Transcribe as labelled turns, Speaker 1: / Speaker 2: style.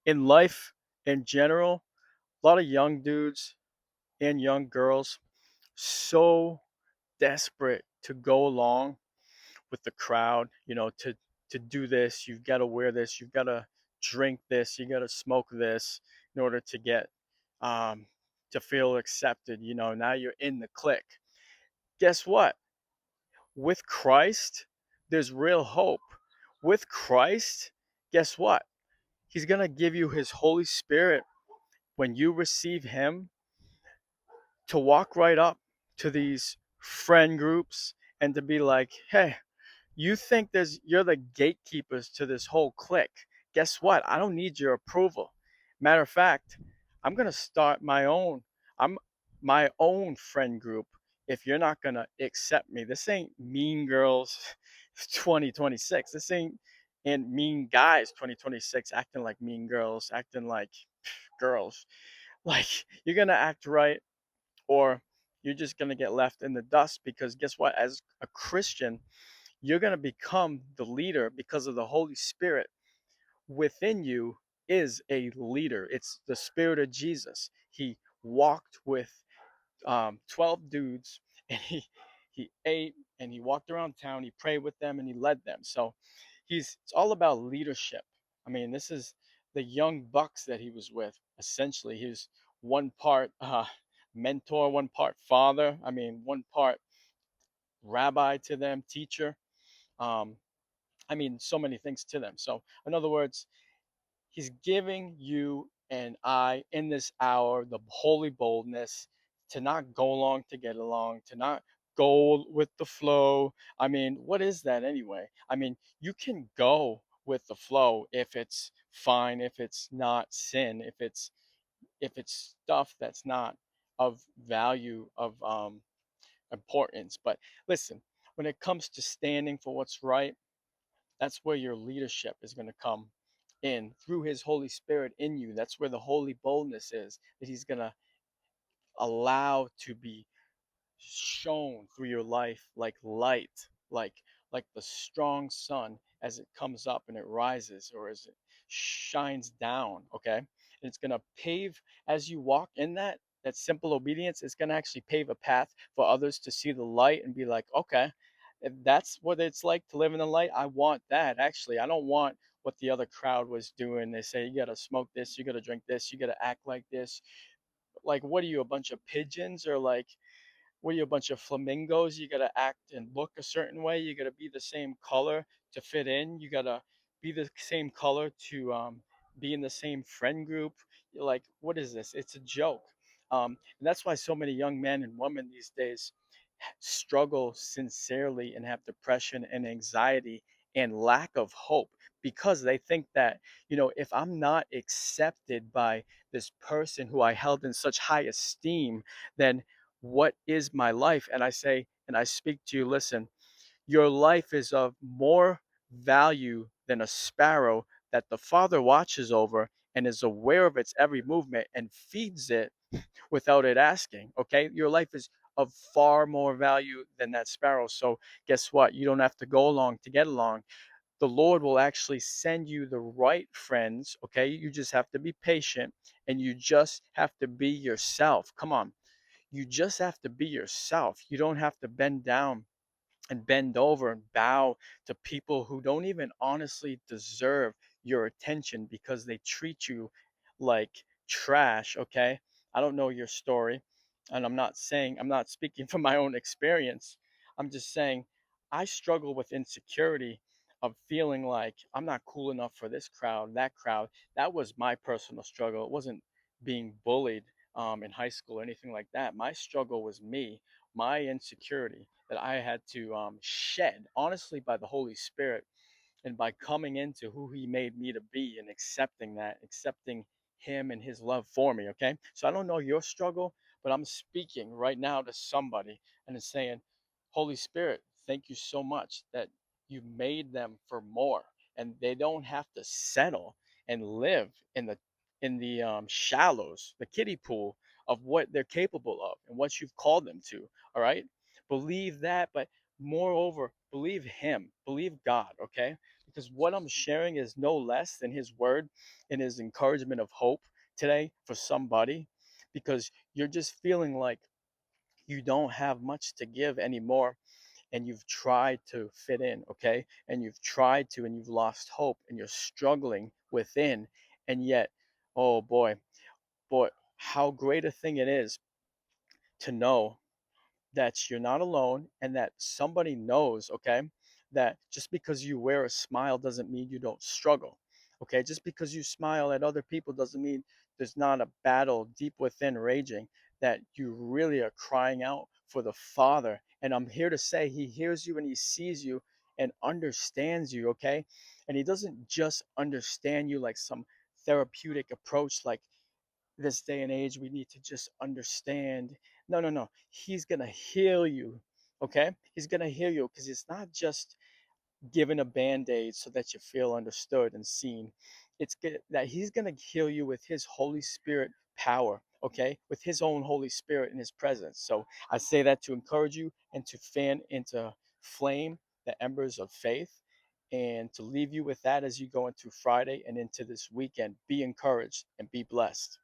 Speaker 1: In life in general, a lot of young dudes and young girls so desperate to go along with the crowd, to do this, you've got to wear this, you've got to drink this, you got to smoke this in order to get um to feel accepted, now you're in the clique. Guess what? With Christ, there's real hope. With Christ, guess what? He's going to give you his Holy Spirit when you receive him to walk right up to these friend groups and to be like, hey, you think you're the gatekeepers to this whole clique. Guess what? I don't need your approval. Matter of fact, I'm gonna start I'm my own friend group if you're not gonna accept me. This ain't Mean Girls 2026. This ain't and Mean Guys 2026 acting like mean girls, acting like girls. Like you're gonna act right or you're just gonna get left in the dust because guess what? As a Christian, you're going to become the leader because of the Holy Spirit within you is a leader. It's the Spirit of Jesus. He walked with 12 dudes and he ate and he walked around town. He prayed with them and he led them. So it's all about leadership. I mean, this is the young bucks that he was with. Essentially, he was one part mentor, one part father. I mean, one part rabbi to them, teacher. Um, I mean, so many things to them. So, in other words, he's giving you and I in this hour the holy boldness to not go along to get along, to not go with the flow. I mean, what is that anyway? I mean, you can go with the flow if it's fine, if it's not sin, if it's stuff that's not of value, of importance. But listen, when it comes to standing for what's right, that's where your leadership is going to come in through his Holy Spirit in you. That's where the holy boldness is that he's going to allow to be shown through your life like light, like the strong sun as it comes up and it rises or as it shines down, okay? And it's going to pave as you walk in that simple obedience. It's going to actually pave a path for others to see the light and be like, okay, if that's what it's like to live in the light, I want that. Actually, I don't want what the other crowd was doing. They say you got to smoke this, you got to drink this, you got to act like this. Like, what are you, a bunch of pigeons, or like what are you, a bunch of flamingos? You gotta act and look a certain way. You gotta be the same color to fit in. You gotta be the same color to be in the same friend group. You're like, what is this? It's a joke. And that's why so many young men and women these days struggle sincerely and have depression and anxiety and lack of hope because they think that, if I'm not accepted by this person who I held in such high esteem, then what is my life? And I say, and I speak to you, listen, your life is of more value than a sparrow that the Father watches over and is aware of its every movement and feeds it without it asking. Okay. Your life is of far more value than that sparrow. So, guess what? You don't have to go along to get along. The Lord will actually send you the right friends. Okay. You just have to be patient and you just have to be yourself. Come on. You just have to be yourself. You don't have to bend down and bend over and bow to people who don't even honestly deserve your attention because they treat you like trash, okay? I don't know your story, and I'm not speaking from my own experience. I'm just saying I struggle with insecurity of feeling like I'm not cool enough for this crowd, that crowd. That was my personal struggle. It wasn't being bullied in high school or anything like that. My struggle was me, my insecurity that I had to shed, honestly, by the Holy Spirit and by coming into who He made me to be and accepting that, accepting Him and His love for me. Okay. So I don't know your struggle, but I'm speaking right now to somebody and it's saying, Holy Spirit, thank you so much that you made them for more and they don't have to settle and live in the shallows, the kiddie pool of what they're capable of and what you've called them to. All right. Believe that, but moreover, believe Him, believe God. Okay, because what I'm sharing is no less than his word and his encouragement of hope today for somebody, because you're just feeling like you don't have much to give anymore, and you've tried to fit in, okay? And you've tried to, and you've lost hope, and you're struggling within. And yet, oh boy, how great a thing it is to know that you're not alone, and that somebody knows, okay, that just because you wear a smile doesn't mean you don't struggle. Okay, just because you smile at other people doesn't mean there's not a battle deep within raging, that you really are crying out for the Father. And I'm here to say he hears you and he sees you and understands you, okay? And he doesn't just understand you like some therapeutic approach, like this day and age we need to just understand. No, no, no, he's gonna heal you. Okay, he's gonna heal you, because it's not just given a band-aid so that you feel understood and seen. It's good that he's gonna heal you with his Holy Spirit power, okay, with his own Holy Spirit in his presence. So I say that to encourage you and to fan into flame the embers of faith, and to leave you with that as you go into Friday and into this weekend. Be encouraged and be blessed.